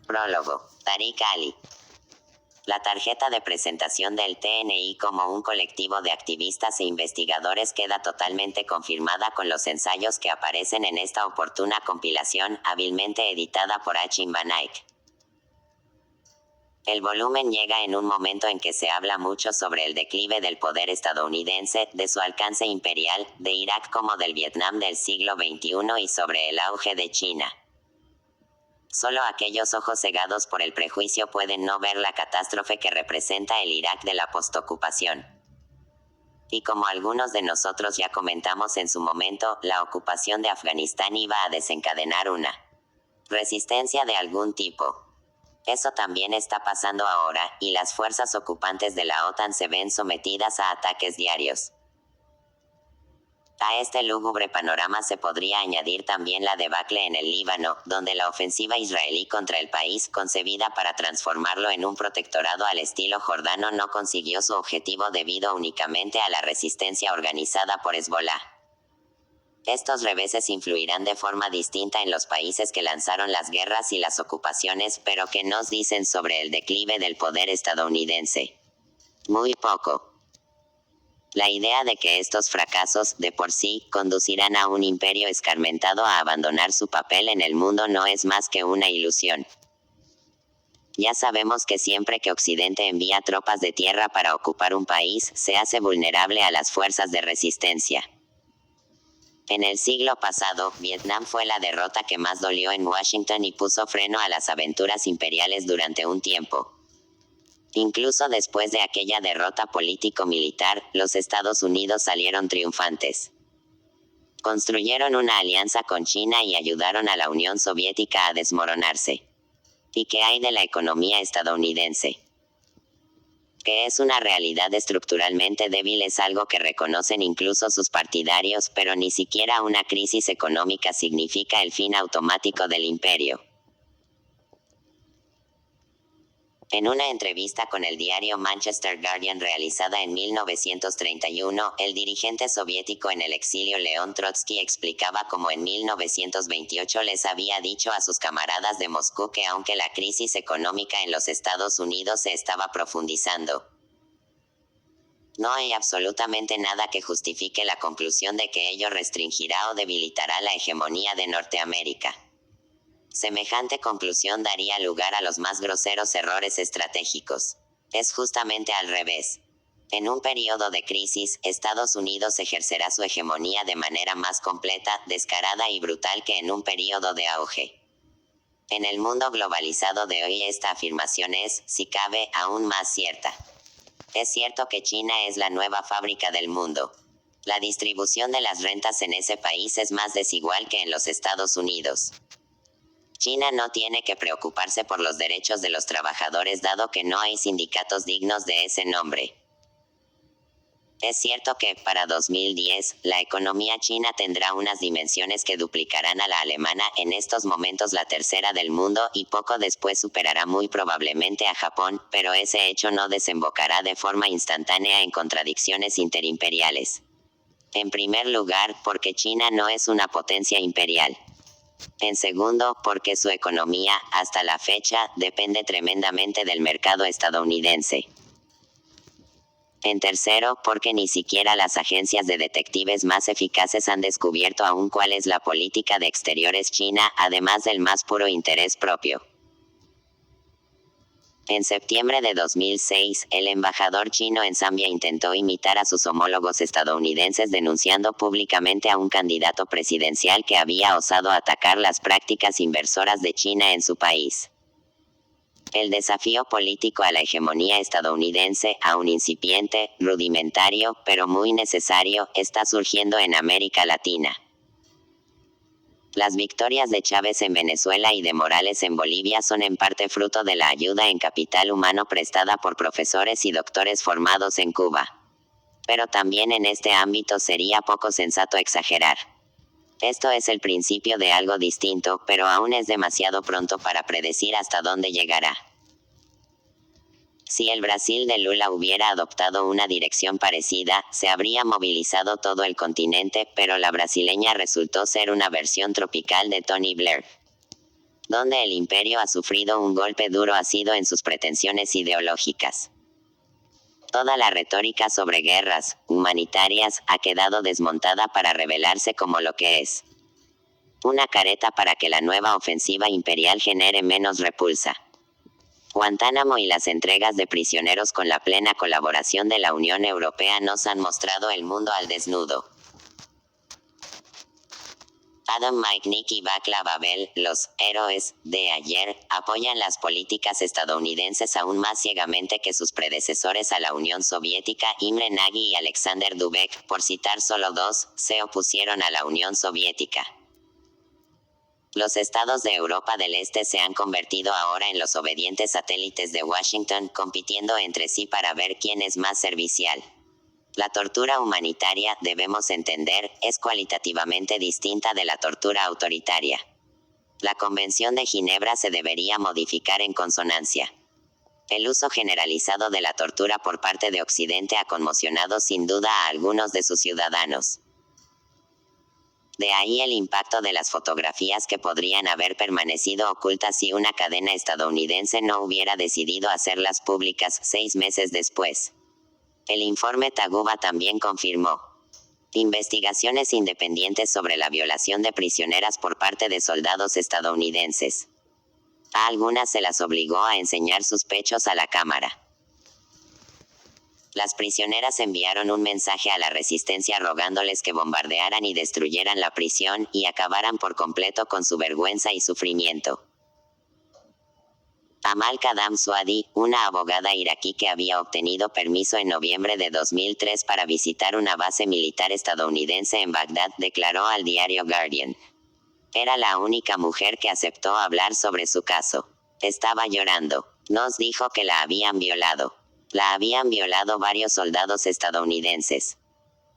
Prólogo. Tariq Ali. La tarjeta de presentación del TNI como un colectivo de activistas e investigadores queda totalmente confirmada con los ensayos que aparecen en esta oportuna compilación, hábilmente editada por Achim Van Eyck. El volumen llega en un momento en que se habla mucho sobre el declive del poder estadounidense, de su alcance imperial, de Irak como del Vietnam del siglo XXI y sobre el auge de China. Solo aquellos ojos cegados por el prejuicio pueden no ver la catástrofe que representa el Irak de la postocupación. Y como algunos de nosotros ya comentamos en su momento, la ocupación de Afganistán iba a desencadenar una resistencia de algún tipo. Eso también está pasando ahora, y las fuerzas ocupantes de la OTAN se ven sometidas a ataques diarios. A este lúgubre panorama se podría añadir también la debacle en el Líbano, donde la ofensiva israelí contra el país, concebida para transformarlo en un protectorado al estilo jordano, no consiguió su objetivo debido únicamente a la resistencia organizada por Hezbollah. Estos reveses influirán de forma distinta en los países que lanzaron las guerras y las ocupaciones, pero ¿qué nos dicen sobre el declive del poder estadounidense? Muy poco. La idea de que estos fracasos, de por sí, conducirán a un imperio escarmentado a abandonar su papel en el mundo no es más que una ilusión. Ya sabemos que siempre que Occidente envía tropas de tierra para ocupar un país, se hace vulnerable a las fuerzas de resistencia. En el siglo pasado, Vietnam fue la derrota que más dolió en Washington y puso freno a las aventuras imperiales durante un tiempo. Incluso después de aquella derrota político-militar, los Estados Unidos salieron triunfantes. Construyeron una alianza con China y ayudaron a la Unión Soviética a desmoronarse. ¿Y qué hay de la economía estadounidense? Que es una realidad estructuralmente débil es algo que reconocen incluso sus partidarios, pero ni siquiera una crisis económica significa el fin automático del imperio. En una entrevista con el diario Manchester Guardian realizada en 1931, el dirigente soviético en el exilio León Trotsky explicaba cómo en 1928 les había dicho a sus camaradas de Moscú que aunque la crisis económica en los Estados Unidos se estaba profundizando, no hay absolutamente nada que justifique la conclusión de que ello restringirá o debilitará la hegemonía de Norteamérica. Semejante conclusión daría lugar a los más groseros errores estratégicos. Es justamente al revés. En un periodo de crisis, Estados Unidos ejercerá su hegemonía de manera más completa, descarada y brutal que en un periodo de auge. En el mundo globalizado de hoy esta afirmación es, si cabe, aún más cierta. Es cierto que China es la nueva fábrica del mundo. La distribución de las rentas en ese país es más desigual que en los Estados Unidos. China no tiene que preocuparse por los derechos de los trabajadores dado que no hay sindicatos dignos de ese nombre. Es cierto que, para 2010, la economía china tendrá unas dimensiones que duplicarán a la alemana, en estos momentos la tercera del mundo, y poco después superará muy probablemente a Japón, pero ese hecho no desembocará de forma instantánea en contradicciones interimperiales. En primer lugar, porque China no es una potencia imperial. En segundo, porque su economía, hasta la fecha, depende tremendamente del mercado estadounidense. En tercero, porque ni siquiera las agencias de detectives más eficaces han descubierto aún cuál es la política de exteriores china, además del más puro interés propio. En septiembre de 2006, el embajador chino en Zambia intentó imitar a sus homólogos estadounidenses denunciando públicamente a un candidato presidencial que había osado atacar las prácticas inversoras de China en su país. El desafío político a la hegemonía estadounidense, aún incipiente, rudimentario, pero muy necesario, está surgiendo en América Latina. Las victorias de Chávez en Venezuela y de Morales en Bolivia son en parte fruto de la ayuda en capital humano prestada por profesores y doctores formados en Cuba. Pero también en este ámbito sería poco sensato exagerar. Esto es el principio de algo distinto, pero aún es demasiado pronto para predecir hasta dónde llegará. Si el Brasil de Lula hubiera adoptado una dirección parecida, se habría movilizado todo el continente, pero la brasileña resultó ser una versión tropical de Tony Blair. Donde el imperio ha sufrido un golpe duro ha sido en sus pretensiones ideológicas. Toda la retórica sobre guerras humanitarias ha quedado desmontada para revelarse como lo que es: una careta para que la nueva ofensiva imperial genere menos repulsa. Guantánamo y las entregas de prisioneros con la plena colaboración de la Unión Europea nos han mostrado el mundo al desnudo. Adam Mike Nick y Václav Havel, los héroes de ayer, apoyan las políticas estadounidenses aún más ciegamente que sus predecesores a la Unión Soviética. Imre Nagy y Alexander Dubek, por citar solo dos, se opusieron a la Unión Soviética. Los estados de Europa del Este se han convertido ahora en los obedientes satélites de Washington, compitiendo entre sí para ver quién es más servicial. La tortura humanitaria, debemos entender, es cualitativamente distinta de la tortura autoritaria. La Convención de Ginebra se debería modificar en consonancia. El uso generalizado de la tortura por parte de Occidente ha conmocionado sin duda a algunos de sus ciudadanos. De ahí el impacto de las fotografías que podrían haber permanecido ocultas si una cadena estadounidense no hubiera decidido hacerlas públicas 6 meses después. El informe Taguba también confirmó investigaciones independientes sobre la violación de prisioneras por parte de soldados estadounidenses. A algunas se las obligó a enseñar sus pechos a la cámara. Las prisioneras enviaron un mensaje a la resistencia rogándoles que bombardearan y destruyeran la prisión, y acabaran por completo con su vergüenza y sufrimiento. Amal Kadam Suadi, una abogada iraquí que había obtenido permiso en noviembre de 2003 para visitar una base militar estadounidense en Bagdad, declaró al diario Guardian: era la única mujer que aceptó hablar sobre su caso. Estaba llorando. Nos dijo que la habían violado. La habían violado varios soldados estadounidenses.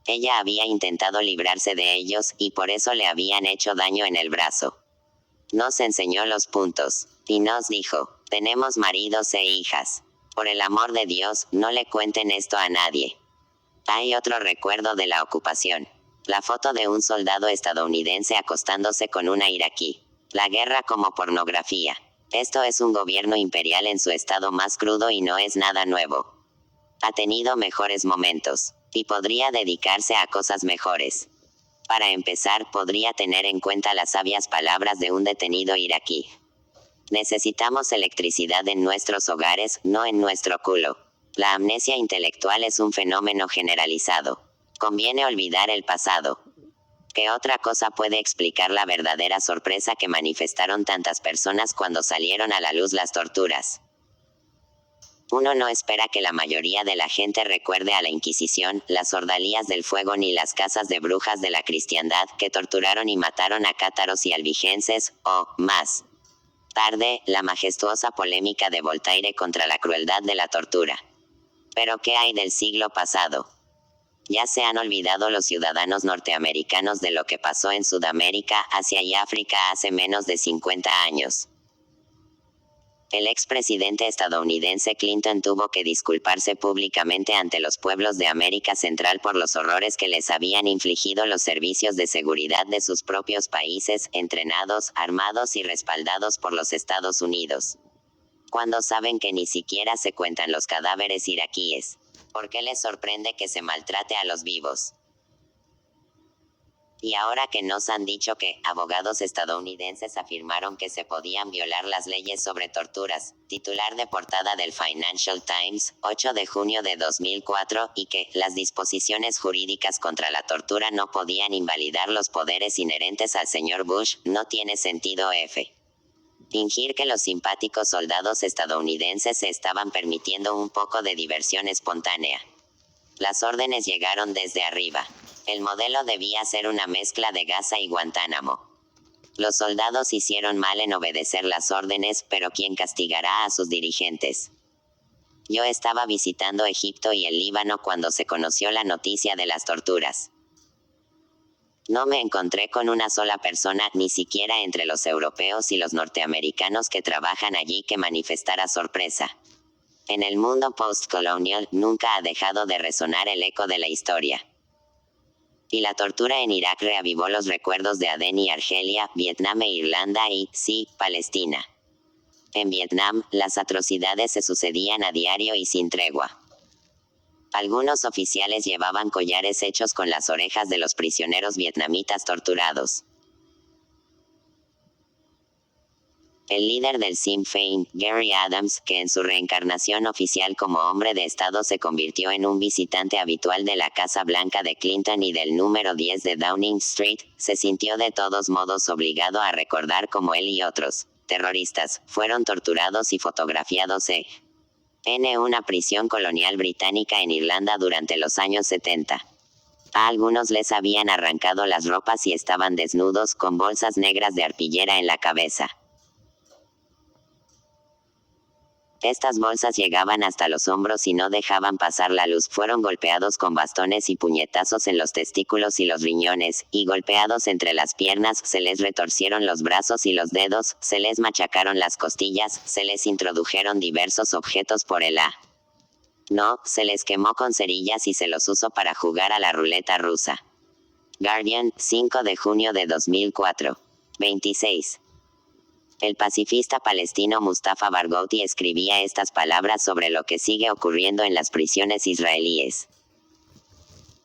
Ella había intentado librarse de ellos, y por eso le habían hecho daño en el brazo. Nos enseñó los puntos. Y nos dijo: tenemos maridos e hijas. Por el amor de Dios, no le cuenten esto a nadie. Hay otro recuerdo de la ocupación. La foto de un soldado estadounidense acostándose con una iraquí. La guerra como pornografía. Esto es un gobierno imperial en su estado más crudo y no es nada nuevo. Ha tenido mejores momentos. Y podría dedicarse a cosas mejores. Para empezar, podría tener en cuenta las sabias palabras de un detenido iraquí. Necesitamos electricidad en nuestros hogares, no en nuestro culo. La amnesia intelectual es un fenómeno generalizado. Conviene olvidar el pasado. ¿Qué otra cosa puede explicar la verdadera sorpresa que manifestaron tantas personas cuando salieron a la luz las torturas? Uno no espera que la mayoría de la gente recuerde a la Inquisición, las ordalías del fuego ni las casas de brujas de la cristiandad que torturaron y mataron a cátaros y albigenses, o, más tarde, la majestuosa polémica de Voltaire contra la crueldad de la tortura. Pero ¿qué hay del siglo pasado? Ya se han olvidado los ciudadanos norteamericanos de lo que pasó en Sudamérica, Asia y África hace menos de 50 años. El expresidente estadounidense Clinton tuvo que disculparse públicamente ante los pueblos de América Central por los horrores que les habían infligido los servicios de seguridad de sus propios países, entrenados, armados y respaldados por los Estados Unidos. Cuando saben que ni siquiera se cuentan los cadáveres iraquíes. ¿Por qué les sorprende que se maltrate a los vivos? Y ahora que nos han dicho que abogados estadounidenses afirmaron que se podían violar las leyes sobre torturas, titular de portada del Financial Times, 8 de junio de 2004, y que las disposiciones jurídicas contra la tortura no podían invalidar los poderes inherentes al señor Bush, no tiene sentido. Fingir que los simpáticos soldados estadounidenses se estaban permitiendo un poco de diversión espontánea. Las órdenes llegaron desde arriba. El modelo debía ser una mezcla de Gaza y Guantánamo. Los soldados hicieron mal en obedecer las órdenes, pero ¿quién castigará a sus dirigentes? Yo estaba visitando Egipto y el Líbano cuando se conoció la noticia de las torturas. No me encontré con una sola persona, ni siquiera entre los europeos y los norteamericanos que trabajan allí, que manifestara sorpresa. En el mundo post-colonial, nunca ha dejado de resonar el eco de la historia. Y la tortura en Irak reavivó los recuerdos de Adén y Argelia, Vietnam e Irlanda y, sí, Palestina. En Vietnam, las atrocidades se sucedían a diario y sin tregua. Algunos oficiales llevaban collares hechos con las orejas de los prisioneros vietnamitas torturados. El líder del Sinn Féin, Gary Adams, que en su reencarnación oficial como hombre de Estado se convirtió en un visitante habitual de la Casa Blanca de Clinton y del número 10 de Downing Street, se sintió de todos modos obligado a recordar cómo él y otros terroristas fueron torturados y fotografiados en una prisión colonial británica en Irlanda durante los años 70. A algunos les habían arrancado las ropas y estaban desnudos con bolsas negras de arpillera en la cabeza. Estas bolsas llegaban hasta los hombros y no dejaban pasar la luz. Fueron golpeados con bastones y puñetazos en los testículos y los riñones, y golpeados entre las piernas. Se les retorcieron los brazos y los dedos, se les machacaron las costillas, se les introdujeron diversos objetos por el no, se les quemó con cerillas y se los usó para jugar a la ruleta rusa. Guardian, 5 de junio de 2004. 26. El pacifista palestino Mustafa Barghouti escribía estas palabras sobre lo que sigue ocurriendo en las prisiones israelíes.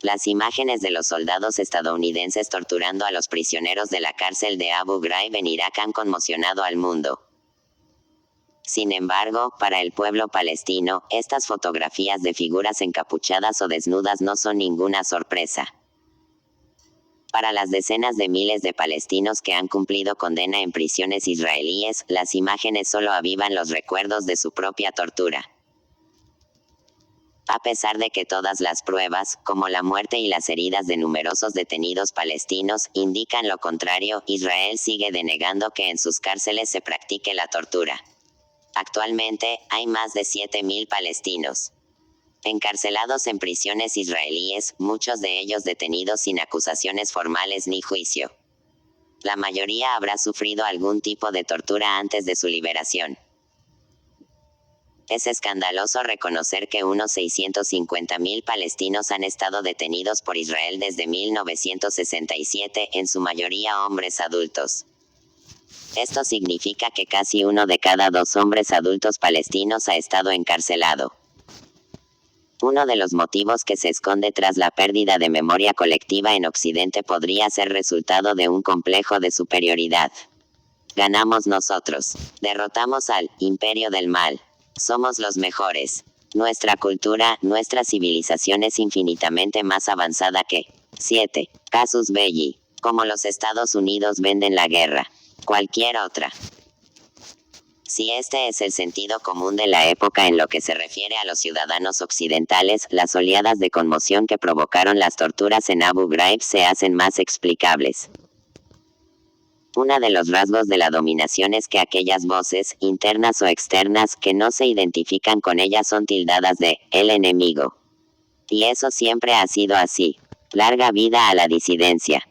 Las imágenes de los soldados estadounidenses torturando a los prisioneros de la cárcel de Abu Ghraib en Irak han conmocionado al mundo. Sin embargo, para el pueblo palestino, estas fotografías de figuras encapuchadas o desnudas no son ninguna sorpresa. Para las decenas de miles de palestinos que han cumplido condena en prisiones israelíes, las imágenes solo avivan los recuerdos de su propia tortura. A pesar de que todas las pruebas, como la muerte y las heridas de numerosos detenidos palestinos, indican lo contrario, Israel sigue denegando que en sus cárceles se practique la tortura. Actualmente, hay más de 7.000 palestinos encarcelados en prisiones israelíes, muchos de ellos detenidos sin acusaciones formales ni juicio. La mayoría habrá sufrido algún tipo de tortura antes de su liberación. Es escandaloso reconocer que unos 650.000 palestinos han estado detenidos por Israel desde 1967, en su mayoría hombres adultos. Esto significa que casi 1 de cada 2 hombres adultos palestinos ha estado encarcelado. Uno de los motivos que se esconde tras la pérdida de memoria colectiva en Occidente podría ser resultado de un complejo de superioridad. Ganamos nosotros. Derrotamos al imperio del mal. Somos los mejores. Nuestra cultura, nuestra civilización es infinitamente más avanzada que 7. Casus belli. Como los Estados Unidos venden la guerra. Cualquier otra. Si este es el sentido común de la época en lo que se refiere a los ciudadanos occidentales, las oleadas de conmoción que provocaron las torturas en Abu Ghraib se hacen más explicables. Uno de los rasgos de la dominación es que aquellas voces, internas o externas, que no se identifican con ella son tildadas de el enemigo. Y eso siempre ha sido así. Larga vida a la disidencia.